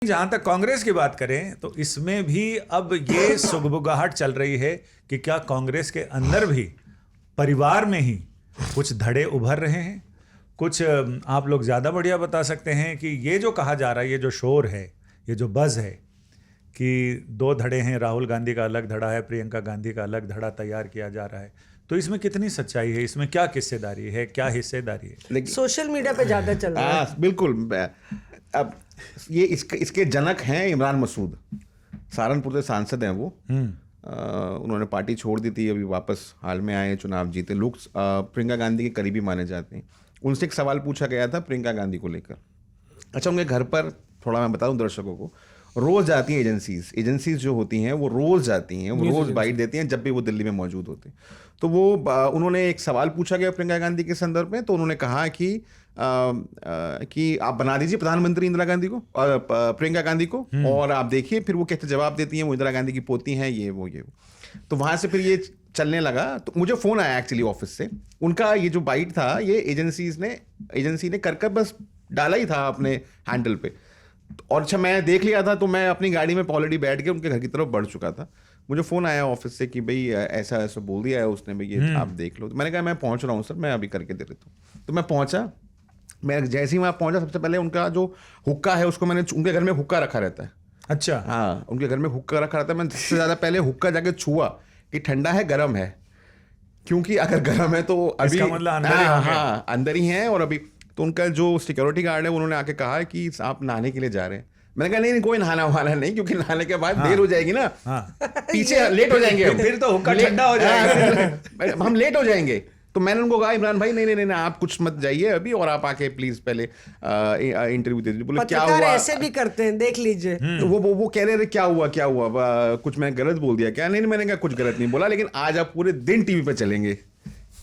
जहां तक कांग्रेस की बात करें तो इसमें भी अब ये सुगबुगाहट चल रही है कि क्या कांग्रेस के अंदर भी परिवार में ही कुछ धड़े उभर रहे हैं। कुछ आप लोग ज़्यादा बढ़िया बता सकते हैं कि ये जो कहा जा रहा है, ये जो शोर है, ये जो बज़ है कि दो धड़े हैं, राहुल गांधी का अलग धड़ा है, प्रियंका गांधी का अलग धड़ा तैयार किया जा रहा है, तो इसमें कितनी सच्चाई है, इसमें क्या किस्सेदारी है, क्या हिस्सेदारी है? सोशल मीडिया पे ज़्यादा चल रहा है। बिल्कुल। अब ये इसके जनक हैं इमरान मसूद, सहारनपुर से सांसद हैं वो। उन्होंने पार्टी छोड़ दी थी, अभी वापस हाल में आए, चुनाव जीते। लोग प्रियंका गांधी के करीबी माने जाते हैं। उनसे एक सवाल पूछा गया था प्रियंका गांधी को लेकर। अच्छा, उनके घर पर थोड़ा मैं बता दूं दर्शकों को, रोज़ जाती हैं एजेंसीज जो होती हैं वो रोज़ जाती हैं, वो रोज़ बाइट देती हैं जब भी वो दिल्ली में मौजूद होते हैं। तो वो उन्होंने एक सवाल पूछा गया प्रियंका गांधी के संदर्भ में, तो उन्होंने कहा कि आप बना दीजिए प्रधानमंत्री इंदिरा गांधी को, प्रियंका गांधी को, और आप देखिए फिर वो कैसे जवाब देती हैं, वो इंदिरा गांधी की पोती हैं, ये वो। तो वहाँ से फिर ये चलने लगा। तो मुझे फ़ोन आया एक्चुअली ऑफिस से, उनका ये जो बाइट था ये एजेंसी ने कर बस डाला ही था अपने हैंडल पे। और अच्छा, मैं देख लिया था, तो मैं अपनी गाड़ी में ऑलरेडी बैठ के उनके घर की तरफ बढ़ चुका था। मुझे फ़ोन आया ऑफिस से कि भाई ऐसा ऐसा बोल दिया है उसने, भाई ये आप देख लो। तो मैंने कहा मैं पहुंच रहा हूँ सर, मैं अभी करके दे देता हूँ। तो मैं पहुंचा। मैं जैसे ही वहाँ पहुंचा, सबसे पहले उनका जो हुक्का है उसको मैंने, उनके घर में हुक्का रखा रहता है। अच्छा, हाँ, उनके घर में हुक्का रखा रहता है। मैंने सबसे ज़्यादा पहले हुक्का जाके छुआ कि ठंडा है गर्म है, क्योंकि अगर गर्म है तो अभी हाँ अंदर ही है। और अभी तो उनका जो सिक्योरिटी गार्ड है उन्होंने आके कहा कि आप नहाने के लिए जा रहे हैं। मैंने कहा नहीं कोई नहाना वाला नहीं, क्योंकि नहाने के बाद देर हो जाएगी ना, पीछे लेट हो जाएंगे, फिर तो हुक्का ठंडा हो जाएगा, हम लेट हो जाएंगे। तो मैंने उनको कहा इमरान भाई नहीं आप कुछ मत जाइए अभी, और आप आके प्लीज पहले इंटरव्यू दे दीजिए। बोले क्या हुआ, ऐसे भी करते हैं, देख लीजिए। तो वो कह रहे क्या हुआ कुछ मैं गलत बोल दिया क्या? नहीं, मैंने कहा कुछ गलत नहीं बोला, लेकिन आज आप पूरे दिन टीवी पे चलेंगे।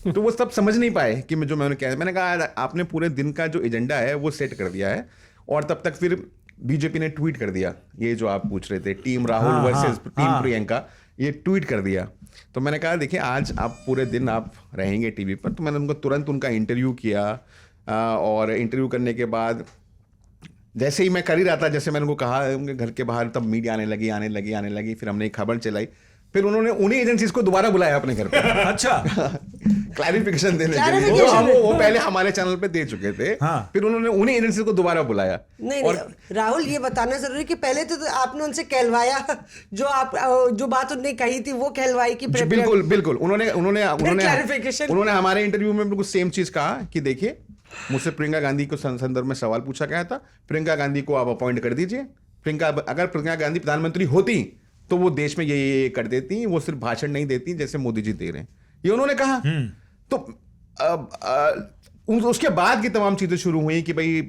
तो वो सब समझ नहीं पाए कि मैंने क्या। मैंने कहा आपने पूरे दिन का जो एजेंडा है वो सेट कर दिया है, और तब तक फिर बीजेपी ने ट्वीट कर दिया, ये जो आप पूछ रहे थे team Rahul versus team Priyanka, ये ट्वीट कर दिया। तो मैंने कहा देखिए आज आप पूरे दिन आप रहेंगे टीवी पर। तो मैंने उनको तुरंत उनका इंटरव्यू किया, और इंटरव्यू करने के बाद जैसे ही मैं कर ही रहा था, जैसे मैंने उनको कहा उनके घर के बाहर, तब मीडिया आने लगी। फिर हमने एक खबर चलाई, फिर उन्होंने उन्हीं एजेंसीज को दोबारा बुलाया अपने घर पे। अच्छा, क्लैरिफिकेशन देने के लिए। वो पहले हमारे चैनल पे दे चुके थे। फिर उन्होंने उन्हीं एजेंसीज को दोबारा बुलाया। नहीं, राहुल ये बताना जरूरी कि पहले तो आपने उनसे कहलवाया, जो बात उन्होंने कही थी वो कहलवाई की। बिल्कुल उन्होंने हमारे इंटरव्यू में बिल्कुल सेम चीज कहा कि देखिए मुझसे प्रियंका गांधी को संदर्भ में सवाल पूछा गया था, प्रियंका गांधी को आप अपॉइंट कर दीजिए। अगर प्रियंका गांधी प्रधानमंत्री होती तो वो देश में ये कर देती, वो सिर्फ भाषण नहीं देती जैसे मोदी जी दे रहे हैं, ये उन्होंने कहा। तो उसके बाद की तमाम चीजें शुरू हुई कि भाई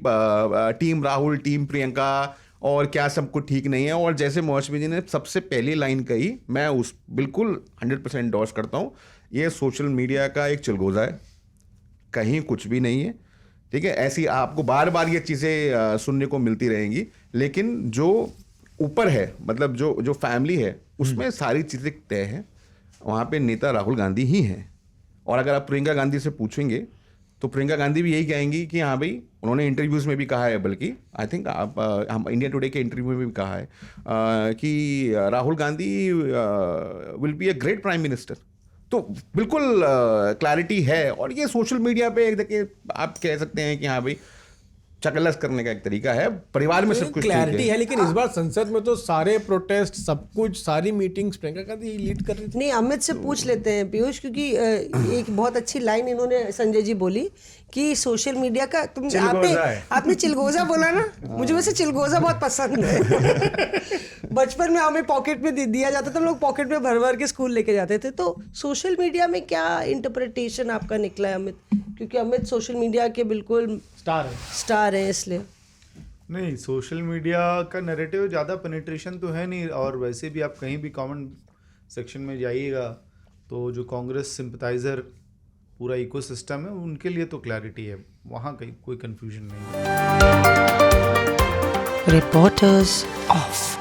टीम राहुल, टीम प्रियंका, और क्या सब कुछ ठीक नहीं है। और जैसे मौसमी जी ने सबसे पहली लाइन कही, मैं उस बिल्कुल 100% एंडोर्स करता हूँ, ये सोशल मीडिया का एक चिलगोजा है, कहीं कुछ भी नहीं है। ठीक है, ऐसी आपको बार बार ये चीज़ें सुनने को मिलती रहेंगी, लेकिन जो ऊपर है, मतलब जो फैमिली है, उसमें सारी चीज़ें तय हैं। वहाँ पे नेता राहुल गांधी ही हैं। और अगर आप प्रियंका गांधी से पूछेंगे तो प्रियंका गांधी भी यही कहेंगी कि हाँ भाई, उन्होंने इंटरव्यूज़ में भी कहा है, बल्कि आई थिंक हम इंडिया टुडे के इंटरव्यू में भी कहा है कि Rahul Gandhi will be a great prime minister. तो बिल्कुल क्लैरिटी है। और ये सोशल मीडिया पे देखिए, आप कह सकते हैं कि हाँ भाई चकलस करने का एक तरीका है, परिवार में सब कुछ क्लैरिटी है। लेकिन इस बार संसद में तो सारे प्रोटेस्ट, सब कुछ, सारी मीटिंग्स प्रियंका गांधी लीड कर रही थी। नहीं, अमित से पूछ लेते हैं पीयूष, क्योंकि एक बहुत अच्छी लाइन इन्होंने संजय जी बोली कि सोशल मीडिया का आपने चिलगोजा बोला ना, मुझे वैसे चिलगोजा बहुत पसंद है। बचपन में हमें पॉकेट में दिया जाता था, हम लोग पॉकेट में भर भर के स्कूल लेके जाते थे। तो सोशल मीडिया में क्या इंटरप्रिटेशन आपका निकला है अमित? क्योंकि अमित सोशल मीडिया के बिल्कुल स्टार है, इसलिए। नहीं, सोशल मीडिया का नैरेटिव ज़्यादा पेनिट्रेशन तो है नहीं, और वैसे भी आप कहीं भी कमेंट सेक्शन में जाइएगा तो जो कांग्रेस सिंपथाइजर पूरा इकोसिस्टम है, उनके लिए तो क्लैरिटी है, वहाँ कहीं कोई कंफ्यूजन नहीं है। Reporters of